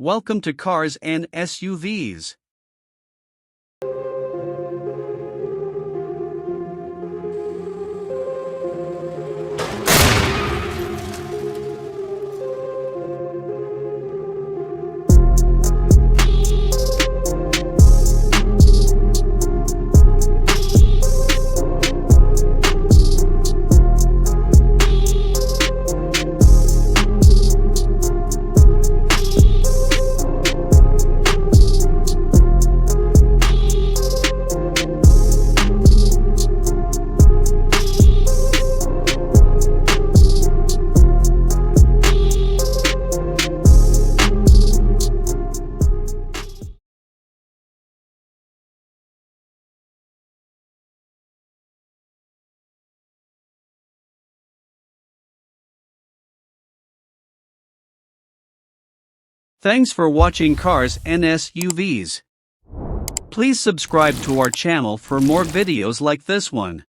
Welcome to Cars and SUVs. Thanks for watching Cars and SUVs. Please subscribe to our channel for more videos like this one.